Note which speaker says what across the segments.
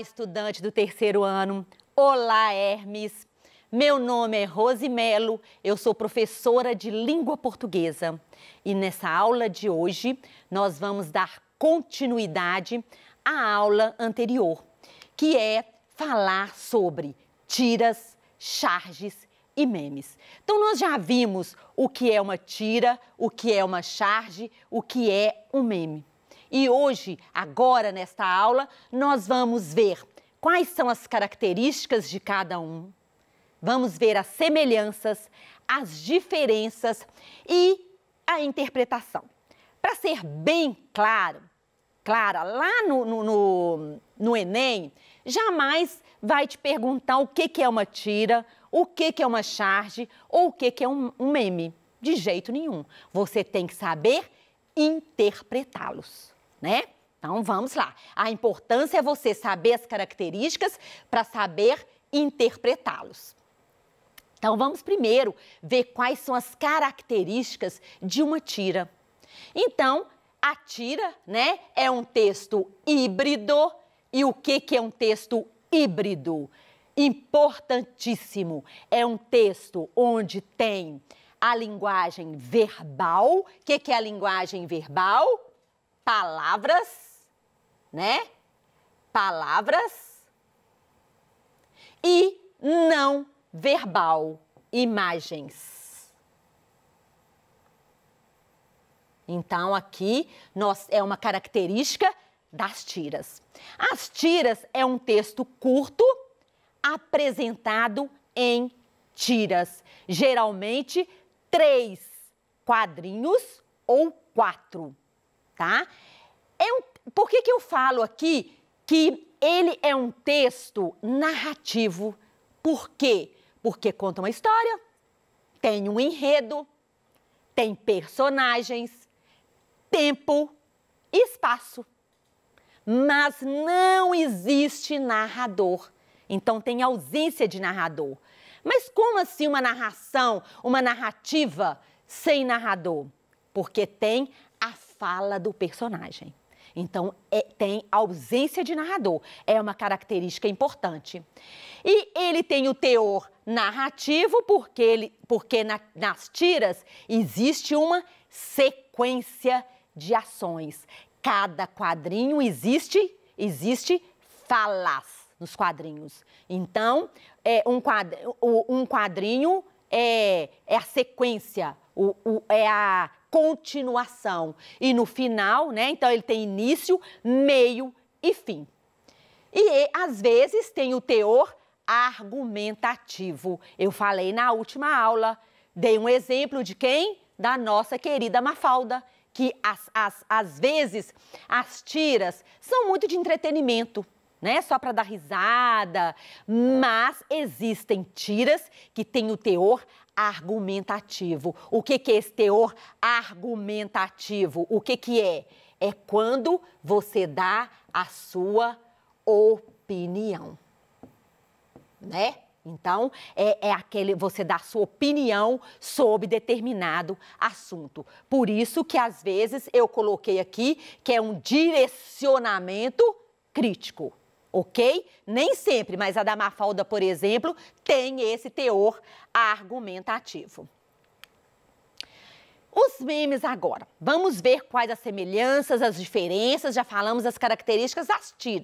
Speaker 1: estudante do terceiro ano. Olá, Hermes. Meu nome é Rose Melo, eu sou professora de língua portuguesa. E nessa aula de hoje, nós vamos dar continuidade à aula anterior, que é falar sobre tiras, charges e memes. Então, nós já vimos o que é uma tira, o que é uma charge, o que é um meme. E hoje, agora nesta aula, nós vamos ver quais são as características de cada um, vamos ver as semelhanças, as diferenças e a interpretação. Para ser bem clara, lá no Enem, jamais vai te perguntar o que é uma tira, o que é uma charge ou o que é um meme. De jeito nenhum. Você tem que saber interpretá-los, né? Então, vamos lá. A importância é você saber as características para saber interpretá-los. Então, vamos primeiro ver quais são as características de uma tira. Então, a tira, né, é um texto híbrido. E o que é um texto híbrido? Importantíssimo. É um texto onde tem a linguagem verbal. O que é a linguagem verbal? Palavras, né? Palavras. E não verbal, imagens. Então, aqui é uma característica das tiras. As tiras é um texto curto apresentado em tiras, geralmente 3 quadrinhos ou 4, tá? Por que eu falo aqui que ele é um texto narrativo? Por quê? Porque conta uma história, tem um enredo, tem personagens, tempo e espaço. Mas não existe narrador. Então, tem ausência de narrador. Mas como assim uma narração, uma narrativa sem narrador? Porque tem a fala do personagem. Então, tem ausência de narrador. É uma característica importante. E ele tem o teor narrativo porque nas tiras existe uma sequência de ações. Cada quadrinho existe falas nos quadrinhos. Então, um quadrinho é a sequência, é a continuação. E no final, né? Então, ele tem início, meio e fim. E, às vezes, tem o teor argumentativo. Eu falei na última aula, dei um exemplo de quem? Da nossa querida Mafalda, que às vezes as tiras são muito de entretenimento, né? Só para dar risada, mas existem tiras que têm o teor argumentativo. O que é esse teor argumentativo? O que é? É quando você dá a sua opinião, né? Então, você dá a sua opinião sobre determinado assunto. Por isso que, às vezes, eu coloquei aqui que é um direcionamento crítico, ok? Nem sempre, mas a da Mafalda, por exemplo, tem esse teor argumentativo. Os memes agora. Vamos ver quais as semelhanças, as diferenças. Já falamos das características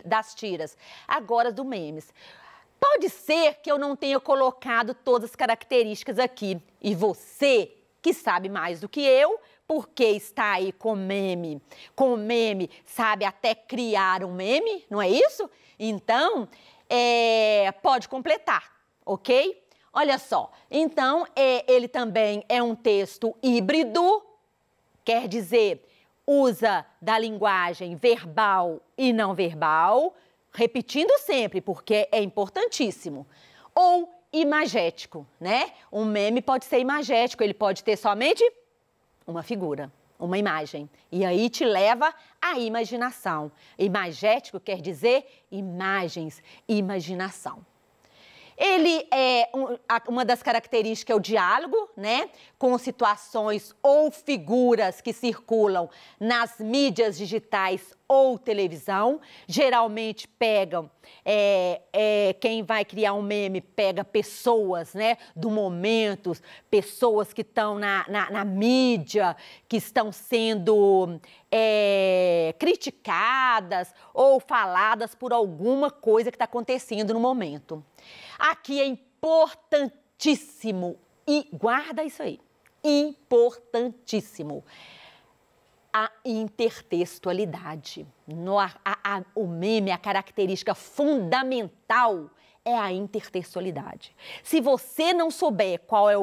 Speaker 1: das tiras. Agora, do memes. Pode ser que eu não tenha colocado todas as características aqui. E você, que sabe mais do que eu, porque está aí com meme, sabe até criar um meme, não é isso? Então, pode completar, ok? Olha só, então, ele também é um texto híbrido, quer dizer, usa da linguagem verbal e não verbal, repetindo sempre, porque é importantíssimo. Ou imagético, né? Um meme pode ser imagético, ele pode ter somente uma figura, uma imagem. E aí te leva à imaginação. Imagético quer dizer imagens, imaginação. Ele uma das características é o diálogo, né? Com situações ou figuras que circulam nas mídias digitais ou televisão. Geralmente pegam, quem vai criar um meme pega pessoas, né? Do momento, pessoas que estão na mídia, que estão sendo criticadas ou faladas por alguma coisa que está acontecendo no momento. Aqui é importantíssimo, e guarda isso aí, importantíssimo, a intertextualidade. O meme, a característica fundamental é a intertextualidade. Se você não souber qual é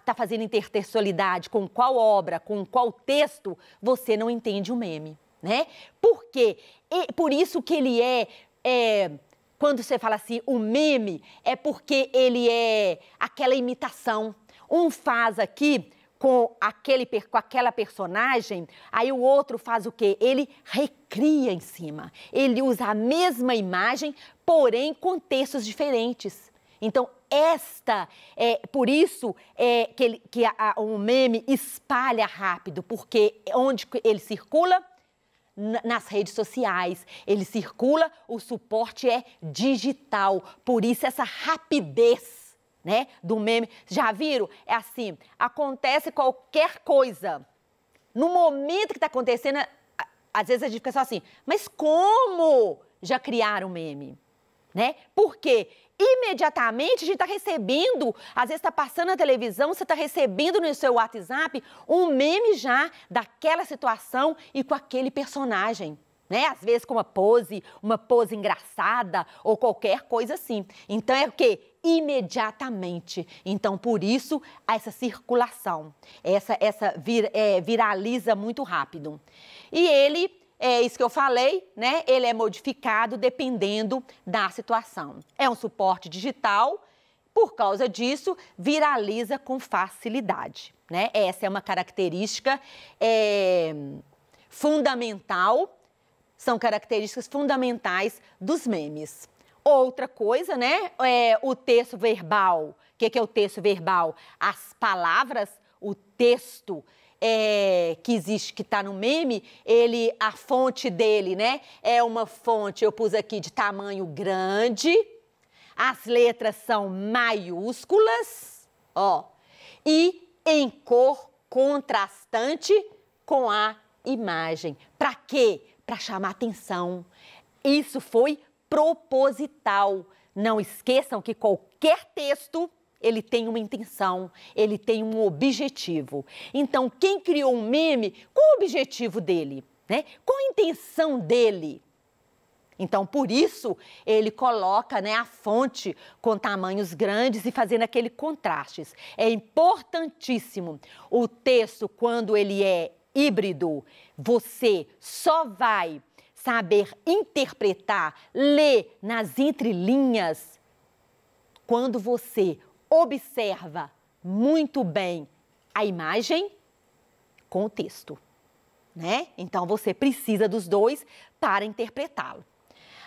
Speaker 1: tá fazendo intertextualidade com qual obra, com qual texto, você não entende o meme, né? Por quê? Por isso que ele quando você fala assim, o meme é porque ele é aquela imitação. Um faz aqui com aquela personagem, aí o outro faz o quê? Ele recria em cima. Ele usa a mesma imagem, porém com textos diferentes. Então, por isso que o meme espalha rápido, porque onde ele circula? Nas redes sociais, ele circula, o suporte é digital, por isso essa rapidez, né, do meme. Já viram? É assim, acontece qualquer coisa, no momento que está acontecendo, às vezes a gente fica só assim, mas como já criaram meme, né? Por quê? Imediatamente a gente está recebendo, às vezes está passando na televisão, você está recebendo no seu WhatsApp um meme já daquela situação e com aquele personagem, né? Às vezes com uma pose engraçada ou qualquer coisa assim. Então é o quê? Imediatamente. Então por isso essa circulação, viraliza muito rápido. E ele isso que eu falei, né? Ele é modificado dependendo da situação. É um suporte digital, por causa disso, viraliza com facilidade, né? Essa é uma característica fundamental, são características fundamentais dos memes. Outra coisa, né? O texto verbal. O que é o texto verbal? As palavras, o texto que existe, que está no meme, a fonte dele, né? É uma fonte, eu pus aqui, de tamanho grande, as letras são maiúsculas, ó, e em cor contrastante com a imagem. Para quê? Para chamar atenção. Isso foi proposital. Não esqueçam que qualquer texto ele tem uma intenção, ele tem um objetivo. Então, quem criou um meme, qual o objetivo dele, né? Qual a intenção dele? Então, por isso, ele coloca, né, a fonte com tamanhos grandes e fazendo aquele contrastes. É importantíssimo. O texto, quando ele é híbrido, você só vai saber interpretar, ler nas entrelinhas, quando você observa muito bem a imagem com o texto, né? Então, você precisa dos dois para interpretá-lo.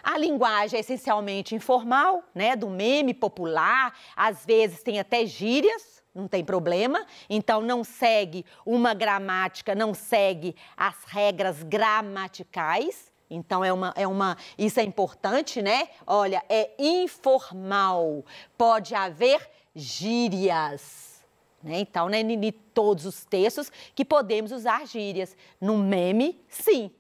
Speaker 1: A linguagem é essencialmente informal, né? Do meme popular, às vezes tem até gírias, não tem problema. Então, não segue uma gramática, não segue as regras gramaticais. Então, isso é importante, né? Olha, é informal, pode haver gírias, né? Então, não é em todos os textos que podemos usar gírias. No meme, sim.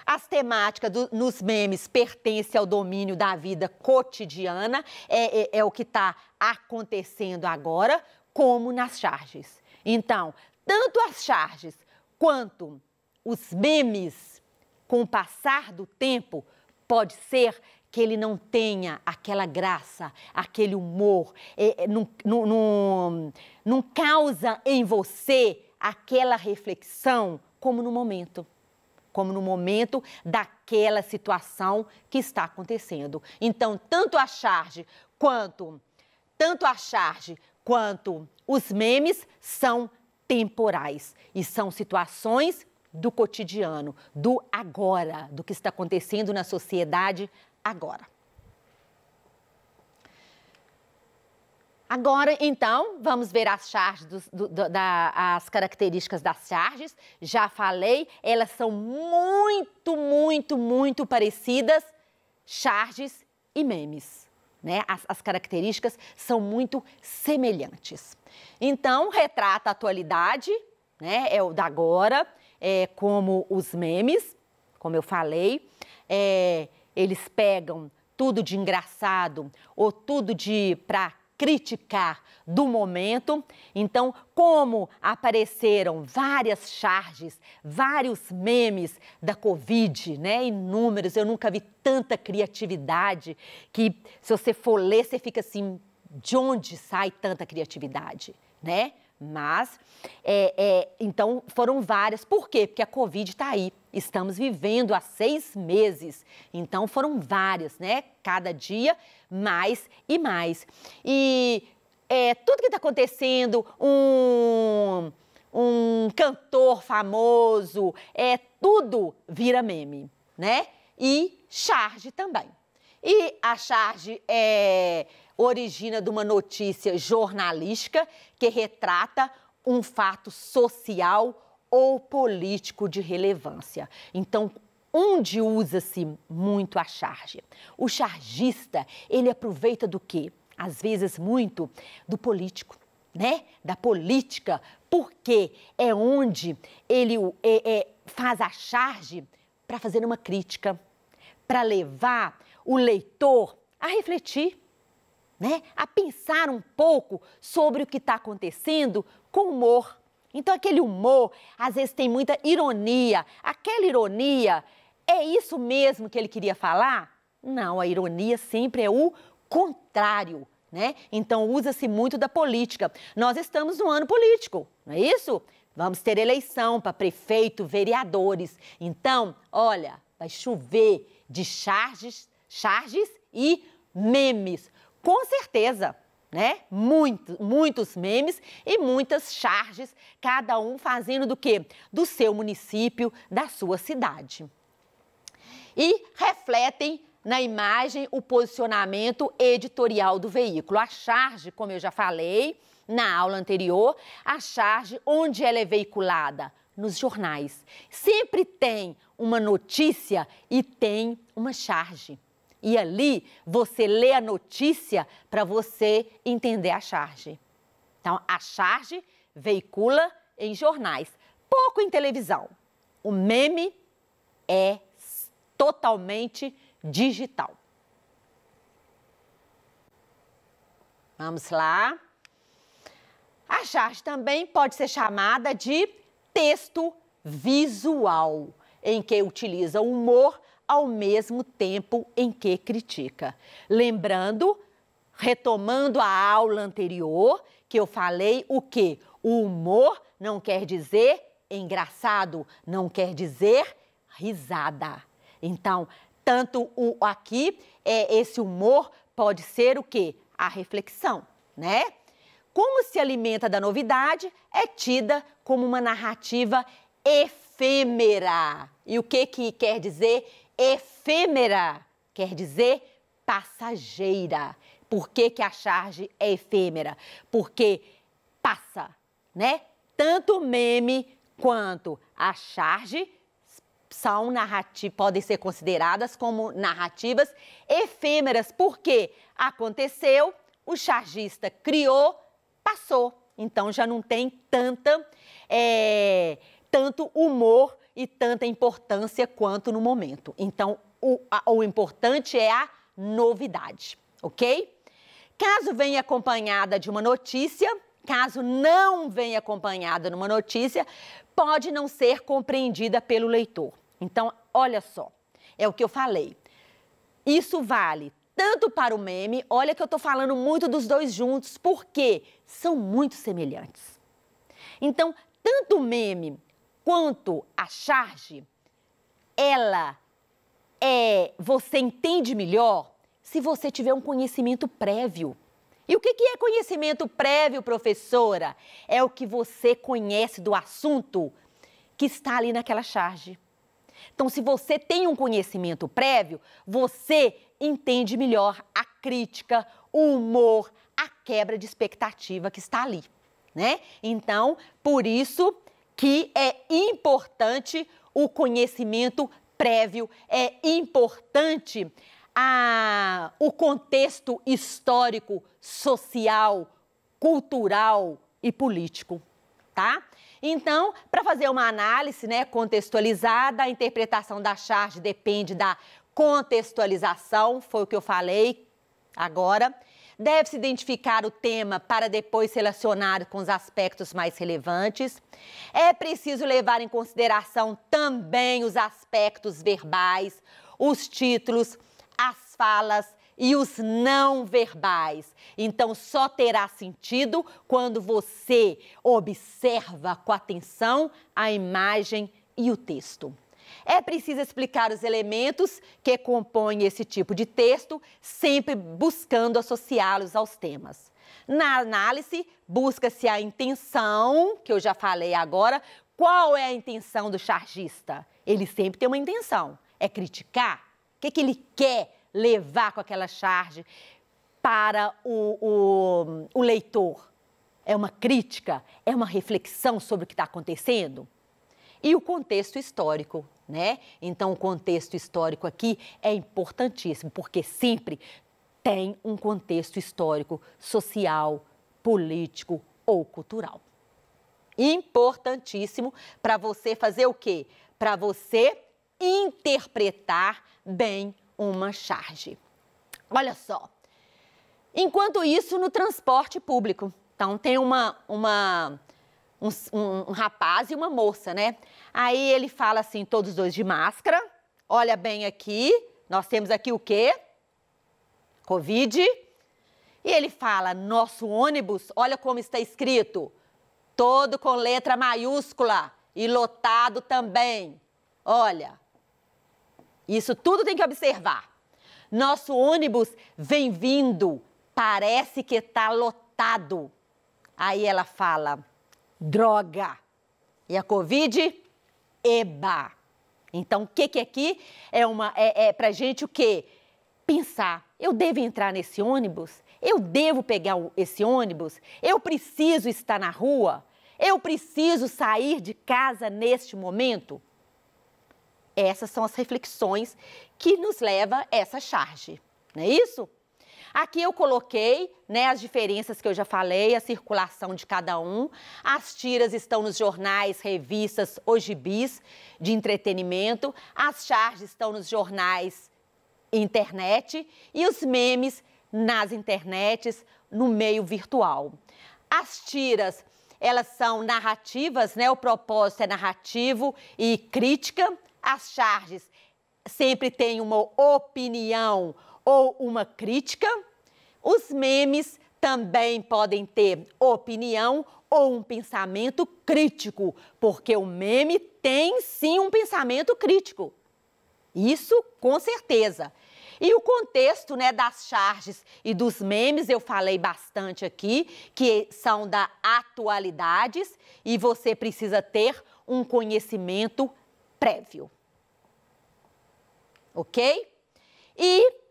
Speaker 1: As temáticas nos memes pertencem ao domínio da vida cotidiana, é o que está acontecendo agora, como nas charges. Então, tanto as charges quanto os memes, com o passar do tempo, pode ser que ele não tenha aquela graça, aquele humor, não causa em você aquela reflexão como no momento daquela situação que está acontecendo. Então, tanto a charge quanto os memes são temporais e são situações do cotidiano, do agora, do que está acontecendo na sociedade agora. Agora, então, vamos ver as charges, as características das charges. Já falei, elas são muito parecidas, charges e memes, né? As características são muito semelhantes. Então, retrata a atualidade, né? É o da agora, como os memes, como eu falei, eles pegam tudo de engraçado ou tudo para criticar do momento. Então, como apareceram várias charges, vários memes da Covid, né? Inúmeros, eu nunca vi tanta criatividade que, se você for ler, você fica assim, de onde sai tanta criatividade, né? Mas, então, foram várias. Por quê? Porque a Covid está aí. Estamos vivendo há 6 meses. Então, foram várias, né? Cada dia, mais e mais. E tudo que está acontecendo, um cantor famoso, tudo vira meme, né? E charge também. E a charge origina de uma notícia jornalística que retrata um fato social ou político de relevância. Então, onde usa-se muito a charge? O chargista, ele aproveita do quê? Às vezes muito do político, né? Da política, porque é onde ele faz a charge para fazer uma crítica, para levar o leitor a refletir, né? A pensar um pouco sobre o que está acontecendo com humor. Então, aquele humor, às vezes, tem muita ironia. Aquela ironia, é isso mesmo que ele queria falar? Não, a ironia sempre é o contrário, né? Então, usa-se muito da política. Nós estamos no ano político, não é isso? Vamos ter eleição para prefeito, vereadores. Então, olha, vai chover de charges e memes. Com certeza, né? Muitos memes e muitas charges, cada um fazendo do quê? Do seu município, da sua cidade. E refletem na imagem o posicionamento editorial do veículo. A charge, como eu já falei na aula anterior, a charge, onde ela é veiculada? Nos jornais. Sempre tem uma notícia e tem uma charge. E ali você lê a notícia para você entender a charge. Então, a charge veicula em jornais, pouco em televisão. O meme é totalmente digital. Vamos lá. A charge também pode ser chamada de texto visual, em que utiliza o humor ao mesmo tempo em que critica. Lembrando, retomando a aula anterior, que eu falei o quê? O humor não quer dizer engraçado, não quer dizer risada. Então, tanto aqui, esse humor pode ser o quê? A reflexão, né? Como se alimenta da novidade, é tida como uma narrativa efêmera. E o que quer dizer efêmera? Quer dizer passageira. Por que a charge é efêmera? Porque passa, né? Tanto o meme quanto a charge podem ser consideradas como narrativas efêmeras. Porque aconteceu, o chargista criou, passou. Então, já não tem tanto humor e tanta importância quanto no momento. Então, o importante é a novidade, ok? Caso venha acompanhada de uma notícia, caso não venha acompanhada de uma notícia, pode não ser compreendida pelo leitor. Então, olha só, é o que eu falei. Isso vale tanto para o meme, olha que eu estou falando muito dos dois juntos, porque são muito semelhantes. Então, tanto o meme quanto a charge, você entende melhor se você tiver um conhecimento prévio. E o que é conhecimento prévio, professora? É o que você conhece do assunto que está ali naquela charge. Então, se você tem um conhecimento prévio, você entende melhor a crítica, o humor, a quebra de expectativa que está ali, né? Então, por isso que é importante o conhecimento prévio, é importante o contexto histórico, social, cultural e político, tá? Então, para fazer uma análise, né, contextualizada, a interpretação da charge depende da contextualização, foi o que eu falei agora. Deve-se identificar o tema para depois relacionar com os aspectos mais relevantes. É preciso levar em consideração também os aspectos verbais, os títulos, as falas e os não verbais. Então, só terá sentido quando você observa com atenção a imagem e o texto. É preciso explicar os elementos que compõem esse tipo de texto, sempre buscando associá-los aos temas. Na análise, busca-se a intenção, que eu já falei agora. Qual é a intenção do chargista? Ele sempre tem uma intenção, é criticar. O que ele quer levar com aquela charge para o leitor? É uma crítica? É uma reflexão sobre o que está acontecendo? E o contexto histórico, né? Então, o contexto histórico aqui é importantíssimo, porque sempre tem um contexto histórico, social, político ou cultural. Importantíssimo para você fazer o quê? Para você interpretar bem uma charge. Olha só, enquanto isso, no transporte público, então tem um rapaz e uma moça, né? Aí ele fala assim, todos os dois de máscara. Olha bem aqui, nós temos aqui o quê? Covid. E ele fala, nosso ônibus, olha como está escrito, todo com letra maiúscula e lotado também. Olha, isso tudo tem que observar. Nosso ônibus vem vindo, parece que está lotado. Aí ela fala, droga. E a Covid, eba. Então, o que aqui é pra gente o quê? Pensar, eu devo entrar nesse ônibus? Eu devo pegar esse ônibus? Eu preciso estar na rua? Eu preciso sair de casa neste momento? Essas são as reflexões que nos levam a essa charge, não é isso? Aqui eu coloquei, né, as diferenças que eu já falei, a circulação de cada um. As tiras estão nos jornais, revistas ou gibis de entretenimento. As charges estão nos jornais internet e os memes nas internets, no meio virtual. As tiras, elas são narrativas, né? O propósito é narrativo e crítica. As charges sempre têm uma opinião ou uma crítica. Os memes também podem ter opinião ou um pensamento crítico, porque o meme tem sim um pensamento crítico. Isso com certeza. E o contexto, né, das charges e dos memes, eu falei bastante aqui, que são da atualidades e você precisa ter um conhecimento prévio. Ok? E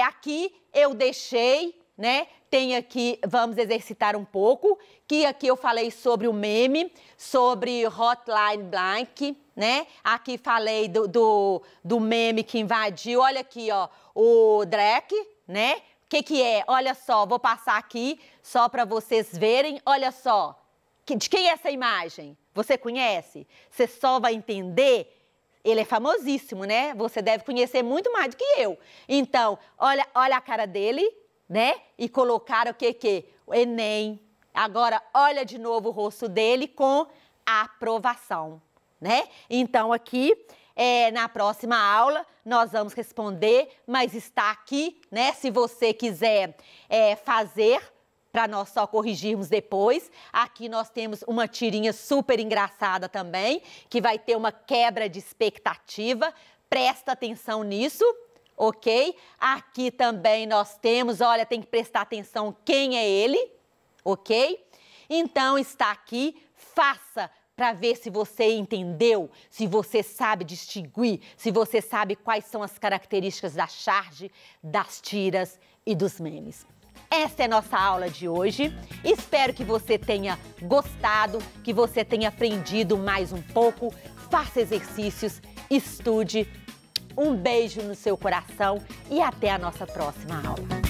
Speaker 1: aqui eu deixei, né? Tem aqui, vamos exercitar um pouco, que aqui eu falei sobre o meme, sobre Hotline Blank, né? Aqui falei do meme que invadiu, olha aqui, ó, o Drake, né? O que é? Olha só, vou passar aqui só para vocês verem, olha só. De quem é essa imagem? Você conhece? Você só vai entender. Ele é famosíssimo, né? Você deve conhecer muito mais do que eu. Então, olha a cara dele, né? E colocaram o que? O Enem. Agora, olha de novo o rosto dele com a aprovação, né? Então, aqui, na próxima aula, nós vamos responder, mas está aqui, né? Se você quiser fazer, para nós só corrigirmos depois. Aqui nós temos uma tirinha super engraçada também, que vai ter uma quebra de expectativa. Presta atenção nisso, ok? Aqui também nós temos, olha, tem que prestar atenção quem é ele, ok? Então está aqui, faça para ver se você entendeu, se você sabe distinguir, se você sabe quais são as características da charge, das tiras e dos memes. Essa é a nossa aula de hoje. Espero que você tenha gostado, que você tenha aprendido mais um pouco. Faça exercícios, estude. Um beijo no seu coração e até a nossa próxima aula.